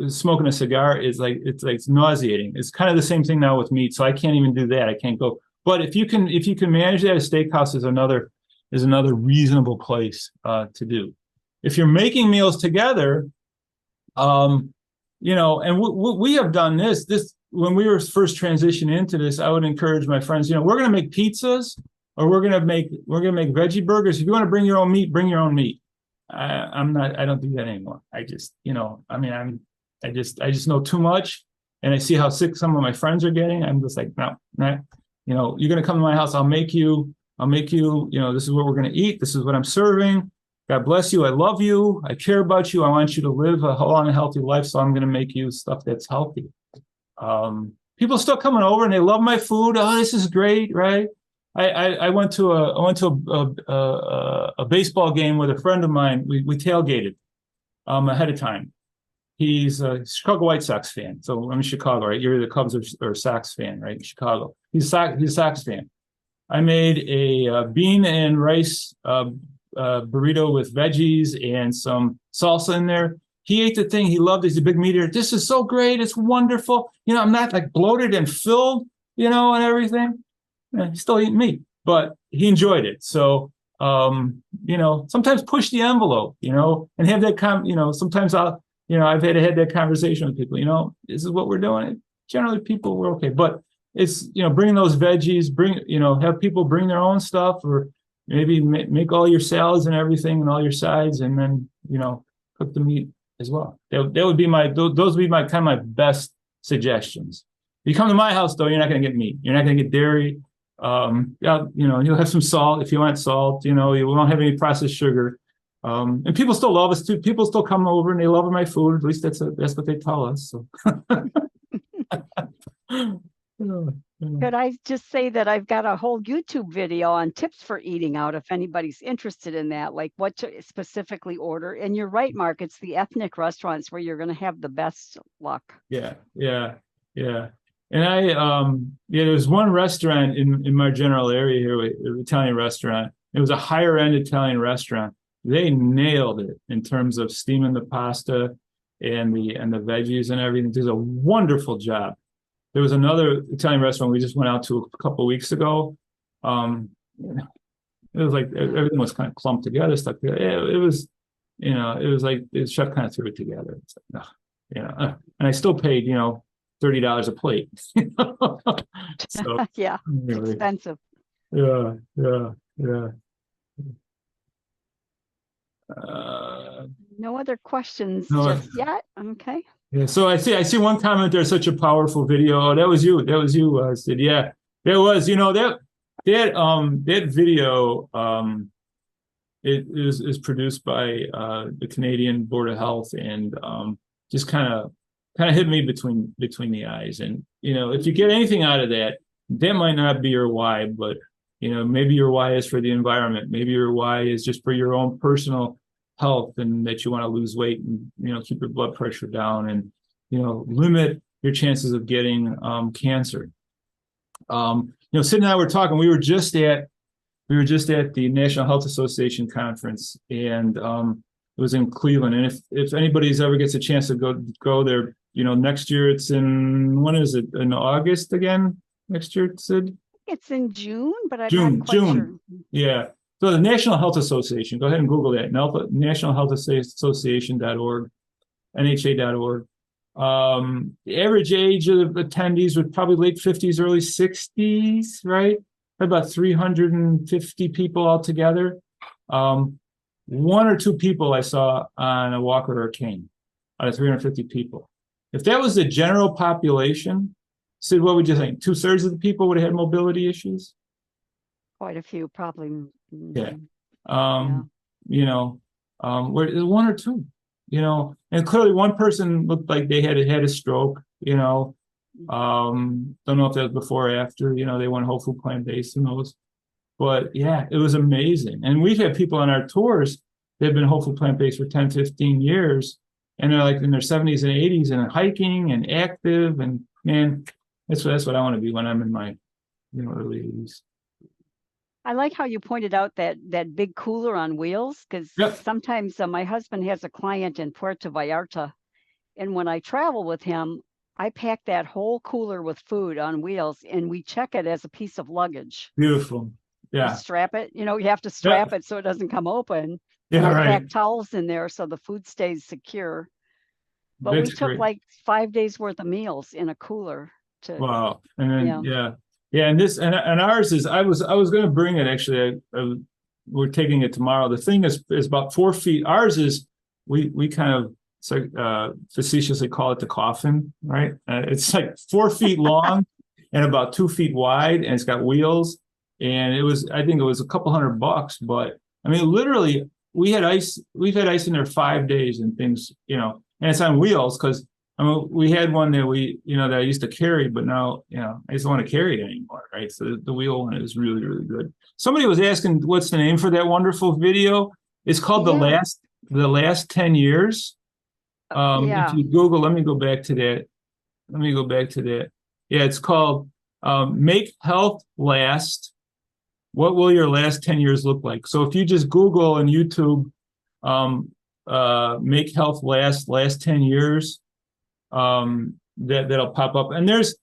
smoking a cigar, it's nauseating. It's kind of the same thing now with meat. So I can't even do that. I can't go. But if you can manage that, a steakhouse is another reasonable place to do. If you're making meals together, and we have done this when we were first transitioning into this. I would encourage my friends, we're going to make pizzas, or we're going to make veggie burgers. If you want to bring your own meat, bring your own meat. I don't do that anymore. I just, I just know too much, and I see how sick some of my friends are getting. I'm just like, no, not, you're going to come to my house. I'll make you, this is what we're going to eat. This is what I'm serving. God bless you. I love you. I care about you. I want you to live a long and healthy life. So I'm going to make you stuff that's healthy. People still coming over and they love my food. Oh, this is great, right? I went to a baseball game with a friend of mine. We tailgated ahead of time. He's a Chicago White Sox fan. So I'm in Chicago, right? You're either Cubs or Sox fan, right? In Chicago. He's a Sox fan. I made a bean and rice burrito with veggies and some salsa in there. He ate the thing. He loved it. He's a big meat eater. This is so great. It's wonderful. I'm not like bloated and filled, and everything. He's still eating meat, but he enjoyed it. So, sometimes push the envelope, and have that sometimes I've had that conversation with people, this is what we're doing. Generally people were okay, but it's, bringing those veggies, have people bring their own stuff, or maybe make all your salads and everything and all your sides, and then, cook the meat as well. That would be those would be my kind of my best suggestions. If you come to my house though, you're not going to get meat. You're not going to get dairy. You'll have some salt if you want salt, you won't have any processed sugar. And people still love us too. People still come over and they love my food. At least that's what they tell us. So. Could I just say that I've got a whole YouTube video on tips for eating out if anybody's interested in that, like what to specifically order. And you're right, Mark, it's the ethnic restaurants where you're going to have the best luck. Yeah. And there's one restaurant in my general area here, an Italian restaurant. It was a higher end Italian restaurant. They nailed it in terms of steaming the pasta and the veggies and everything. They did a wonderful job. There was another Italian restaurant we just went out to a couple of weeks ago. It was like everything was kind of clumped together, stuck together. It was like the chef kind of threw it together. It's like, and I still paid, $30 a plate. So, yeah, it's expensive. Yeah. No other questions just yet. Okay. Yeah. So I see one comment there. Such a powerful video. Oh, that was you. Sid. Yeah, that was. That video. It is produced by the Canadian Board of Health, and just kind of hit me between the eyes. And if you get anything out of that, that might not be your why, but maybe your why is for the environment. Maybe your why is just for your own personal health, and that you want to lose weight and keep your blood pressure down, and limit your chances of getting cancer. Sid and I were talking. We were just at the National Health Association conference, and it was in Cleveland. And if anybody's ever gets a chance to go there, next year it's when is it? In August again? Next year, Sid? It's in June, but I'm June. not quite sure. Yeah. So the National Health Association, go ahead and Google that. National Health Association.org, NHA.org. The average age of attendees was probably late 50s, early 60s, right? About 350 people altogether. One or two people I saw on a walker or a cane out of 350 people. If that was the general population, Sid, what would you think? 2/3 of the people would have had mobility issues? Quite a few, probably. Yeah. Where one or two, and clearly one person looked like they had a stroke, don't know if that was before or after, they went whole food plant-based and those, but yeah, it was amazing. And we've had people on our tours that have been whole food plant-based for 10, 15 years, and they're like in their 70s and 80s and hiking and active, and man, that's what I want to be when I'm in my, early 80s. I like how you pointed out that big cooler on wheels, because sometimes my husband has a client in Puerto Vallarta, and when I travel with him, I pack that whole cooler with food on wheels, and we check it as a piece of luggage. Beautiful. Yeah. You strap it, you have to strap it so it doesn't come open. Yeah, and I right. pack towels in there so the food stays secure. But That's we took great. like 5 days worth of meals in a cooler to. Wow. And then, yeah. And ours is, I was going to bring it actually. We're taking it tomorrow. The thing is about 4 feet. Ours is, we kind of so facetiously call it the coffin, right? It's like 4 feet long and about 2 feet wide, and it's got wheels. And I think it was a couple $100, but I mean, literally, we've had ice in there 5 days and things, and it's on wheels because I mean, we had one that that I used to carry, but now, I just don't want to carry it anymore, right? So the wheel one is really, really good. Somebody was asking, what's the name for that wonderful video? It's called Yeah. the last 10 years. Yeah. If you Google, let me go back to that. Yeah, it's called Make Health Last. What will your last 10 years look like? So if you just Google and YouTube, Make Health last 10 years, that'll pop up. And there's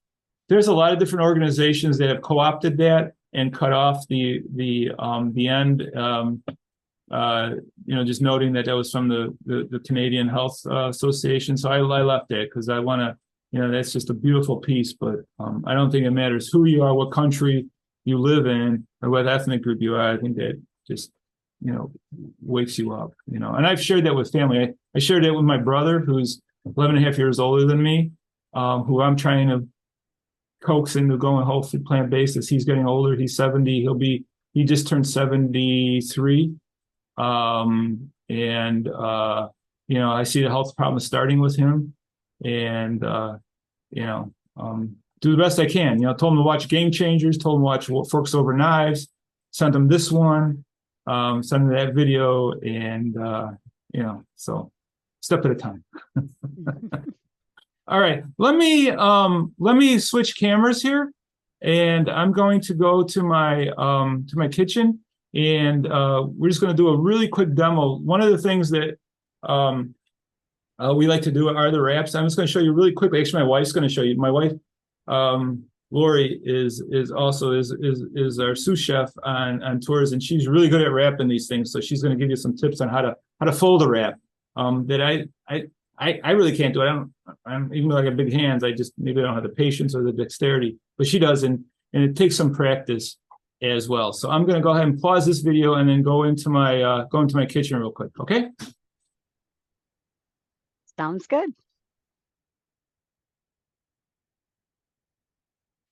a lot of different organizations that have co-opted that and cut off the end. Just noting that was from the Canadian Health Association. So I left that because I want to, that's just a beautiful piece. But I don't think it matters who you are, what country you live in, or what ethnic group you are. I think that just wakes you up. And I've shared that with family. I shared that with my brother, who's 11 and a half years older than me, who I'm trying to coax into going whole food plant-based as he's getting older. He's 70. He just turned 73. I see the health problem starting with him, and do the best I can. Told him to watch Game Changers, told him to watch Forks Over Knives, sent him this one, sent him that video, and so step at a time. All right, let me switch cameras here, and I'm going to go to my kitchen, and we're just going to do a really quick demo. One of the things that we like to do are the wraps. I'm just going to show you really quickly. Actually, my wife's going to show you. My wife, Lori, is also our sous chef on tours, and she's really good at wrapping these things. So she's going to give you some tips on how to fold a wrap. That I really can't do. I'm even though I got big hands, maybe I don't have the patience or the dexterity, but she does, and it takes some practice as well. So I'm going to go ahead and pause this video and then go into my kitchen real quick. Okay. Sounds good.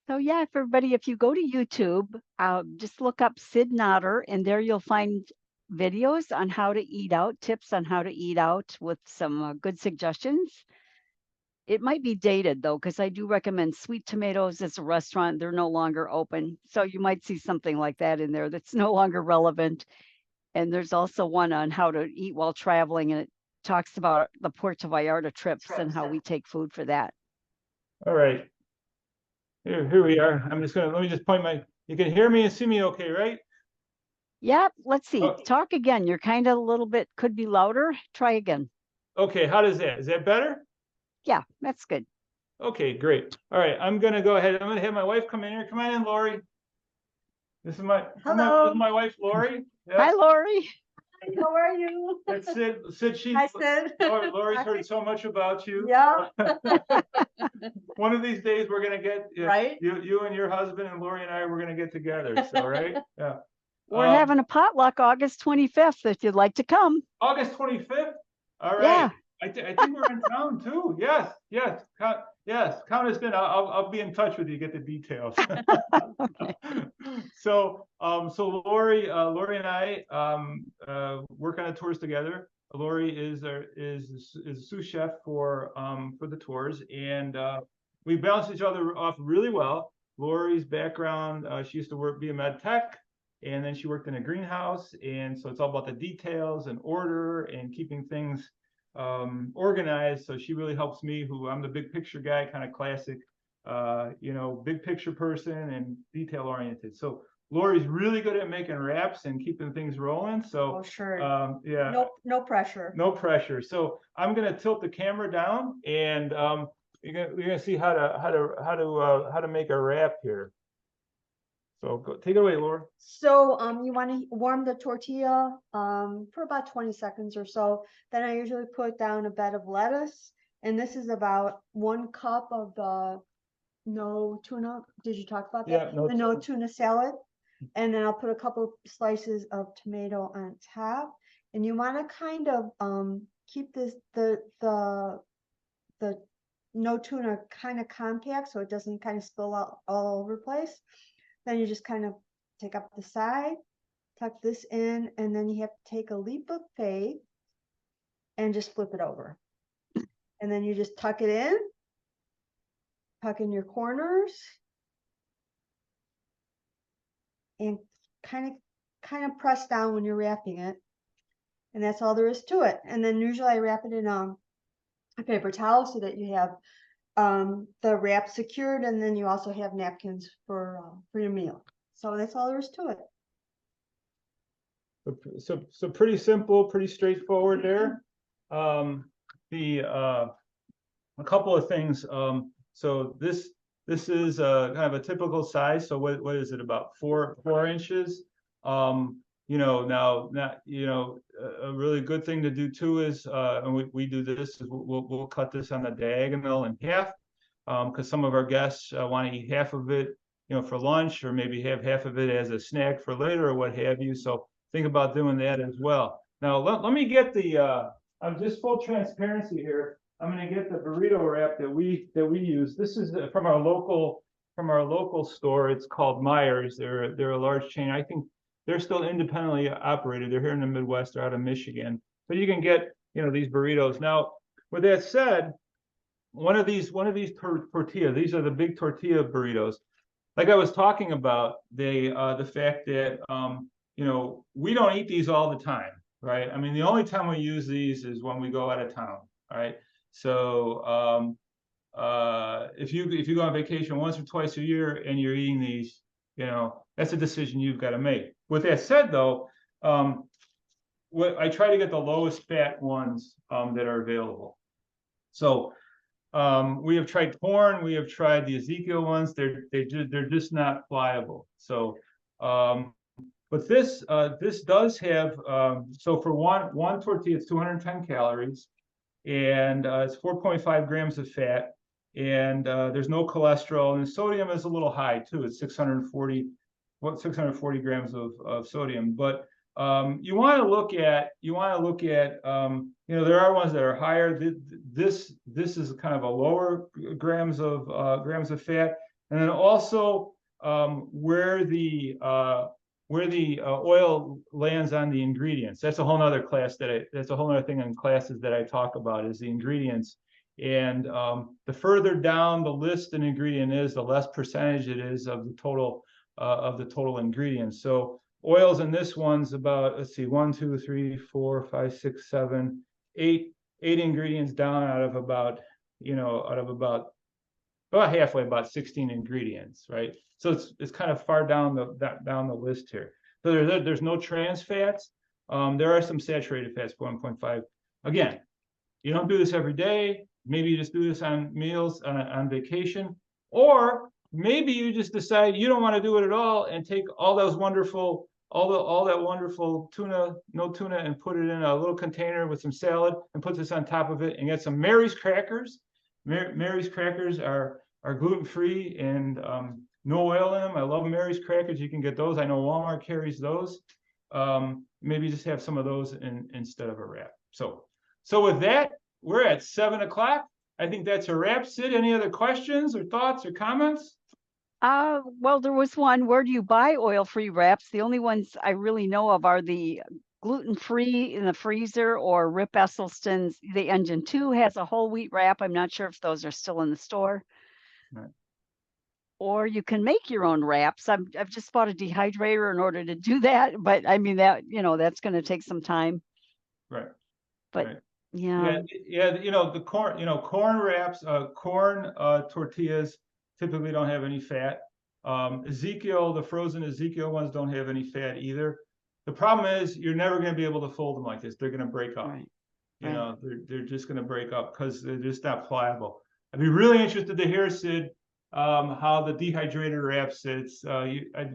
So yeah, everybody, if you go to YouTube, just look up Sid Notter, and there you'll find videos on how to eat out, tips on how to eat out with some good suggestions. It might be dated though, because I do recommend Sweet Tomatoes as a restaurant. They're no longer open. So you might see something like that in there that's no longer relevant. And there's also one on how to eat while traveling, and it talks about the Puerto Vallarta trips and how we take food for that. All right. Here we are. Let me just point you can hear me and see me okay, right? Yep. Let's see. Oh. Talk again. You're kind of a little bit, could be louder. Try again. Okay. How does that? Is that better? Yeah, that's good. Okay, great. All right. I'm going to go ahead. I'm going to have my wife come in here. Come on in, Lori. This is my wife, Lori. Yep. Hi, Lori. How are you? That's Sid. Hi, Sid. Lori's heard so much about you. Yeah. One of these days we're gonna get right. You and your husband and Lori and I, we're gonna get together. So right? Yeah. We're having a potluck August 25th if you'd like to come. August 25th. All right. Yeah. I think we're in town too. Yes. Count us in. I'll be in touch with you. Get the details. Okay. So Lori and I work on the tours together. Lori is a sous chef for the tours, and we balance each other off really well. Lori's background, she used to be a med tech, and then she worked in a greenhouse, and so it's all about the details and order and keeping things organized. So she really helps me, who I'm the big picture guy, kind of classic, big picture person and detail oriented. So Lori's really good at making wraps and keeping things rolling. So sure. Yeah. No pressure. No pressure. So I'm gonna tilt the camera down, and you're gonna see how to make a wrap here. So take it away, Laura. So you want to warm the tortilla for about 20 seconds or so. Then I usually put down a bed of lettuce, and this is about 1 cup of the no tuna. Did you talk about that? Yeah, no tuna salad. And then I'll put a couple slices of tomato on top. And you want to kind of keep the no tuna kind of compact so it doesn't kind of spill out all over the place. Then you just kind of take up the side, tuck this in, and then you have to take a leap of faith and just flip it over. And then you just tuck it in, tuck in your corners, and kind of press down when you're wrapping it. And that's all there is to it. And then usually I wrap it in a paper towel so that you have the wrap secured, and then you also have napkins for your meal. So that's all there is to it. So pretty simple, pretty straightforward there. A couple of things. So this is kind of a typical size. So what is it, about 4 inches? You know, now you know, a really good thing to do too is, and we do this, is we'll cut this on the diagonal in half, because some of our guests want to eat half of it, you know, for lunch, or maybe have half of it as a snack for later or what have you. So think about doing that as well. Now let me get the just full transparency here. I'm going to get the burrito wrap that we use. This is from our local store. It's called Myers. They're a large chain. I think they're still independently operated. They're here in the Midwest. They're out of Michigan. But you can get, you know, these burritos. Now, with that said, one of these tortillas, these are the big tortilla burritos. Like I was talking about, the fact that you know, we don't eat these all the time, right? I mean, the only time we use these is when we go out of town, right? So if you go on vacation once or twice a year and you're eating these, you know, that's a decision you've got to make. With that said, though, what I try to get the lowest fat ones that are available. So we have tried corn, we have tried the Ezekiel ones. They're just not pliable. So but this does have, so for one tortilla, it's 210 calories, and it's 4.5 grams of fat, and there's no cholesterol, and sodium is a little high too. It's 640 grams of sodium. But you want to look at you know, there are ones that are higher. This is kind of a lower grams of fat, and then also where the oil lands on the ingredients. That's a whole nother class that's a whole other thing in classes that I talk about, is the ingredients. And the further down the list an ingredient is, the less percentage it is of the total ingredients. So oils in this one's about, let's see, 1, 2, 3, 4, 5, 6, 7, 8 ingredients down out of about halfway, about 16 ingredients, right? So it's kind of far down the list here. So there's no trans fats. There are some saturated fats, 1.5. Again, you don't do this every day. Maybe you just do this on meals on vacation, or maybe you just decide you don't want to do it at all and take all that wonderful tuna, no tuna, and put it in a little container with some salad and put this on top of it and get some Mary's crackers. Mary's crackers are gluten-free and no oil in them. I love Mary's crackers. You can get those. I know Walmart carries those. Maybe just have some of those instead of a wrap. So with that, we're at 7 o'clock. I think that's a wrap. Sid, any other questions or thoughts or comments? Well, there was one. Where do you buy oil-free wraps? The only ones I really know of are the gluten-free in the freezer, or Rip Esselstyn's. The Engine 2 has a whole wheat wrap. I'm not sure if those are still in the store. Right. Or you can make your own wraps. I've just bought a dehydrator in order to do that, but I mean, that, you know, that's going to take some time. Right. But right. yeah. You know, the corn wraps, corn tortillas typically don't have any fat. The frozen Ezekiel ones don't have any fat either. The problem is you're never going to be able to fold them like this. They're going to break up. Right. You know, they're just going to break up because they're just not pliable. I'd be really interested to hear, Sid, how the dehydrated wrap sits.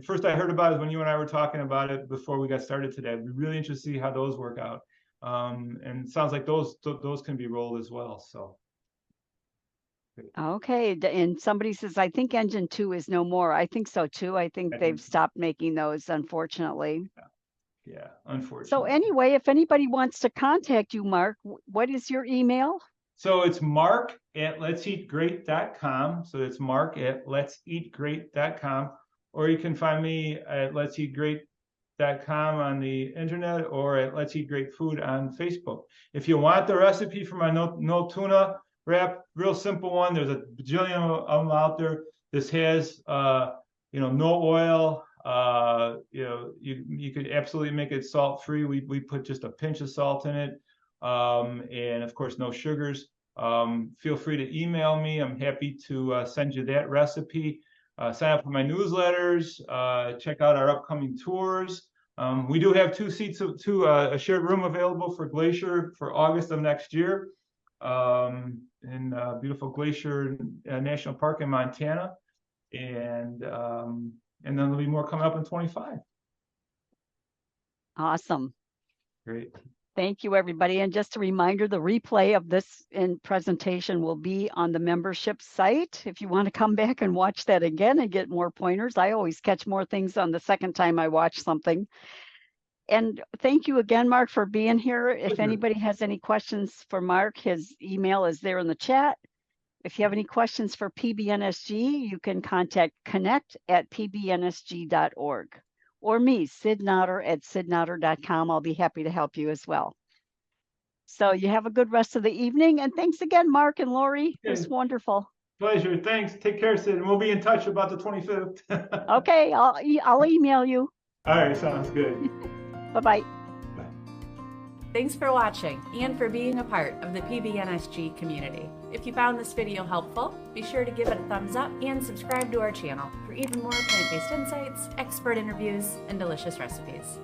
First I heard about it when you and I were talking about it before we got started today. I'd be really interested to see how those work out. And it sounds like those can be rolled as well. So. Okay, and somebody says, I think Engine 2 is no more. I think so too. I think they've stopped making those, unfortunately. Yeah, unfortunately. So anyway, if anybody wants to contact you, Mark, what is your email? So it's mark@letseatgreat.com. So it's mark@letseatgreat.com. Or you can find me at letseatgreat.com on the internet or at Let's Eat Great Food on Facebook. If you want the recipe for my no tuna wrap, real simple one, there's a bajillion of them out there. This has, no oil. You could absolutely make it salt free. We put just a pinch of salt in it. And of course, no sugars. Feel free to email me. I'm happy to send you that recipe. Sign up for my newsletters. Check out our upcoming tours. We do have a shared room available for Glacier for August of next year in beautiful Glacier National Park in Montana. And then there'll be more coming up in 25. Awesome. Great. Thank you, everybody. And just a reminder, the replay of this presentation will be on the membership site. If you want to come back and watch that again and get more pointers, I always catch more things on the second time I watch something. And thank you again, Mark, for being here. If anybody has any questions for Mark, his email is there in the chat. If you have any questions for PBNSG, you can contact connect@pbnsg.org. Or me, Sid Notter at sidnotter.com. I'll be happy to help you as well. So you have a good rest of the evening. And thanks again, Mark and Lori. It was wonderful. Pleasure. Thanks. Take care, Sid. And we'll be in touch about the 25th. Okay, I'll email you. All right. Sounds good. Bye-bye. Thanks for watching and for being a part of the PBNSG community. If you found this video helpful, be sure to give it a thumbs up and subscribe to our channel for even more plant-based insights, expert interviews, and delicious recipes.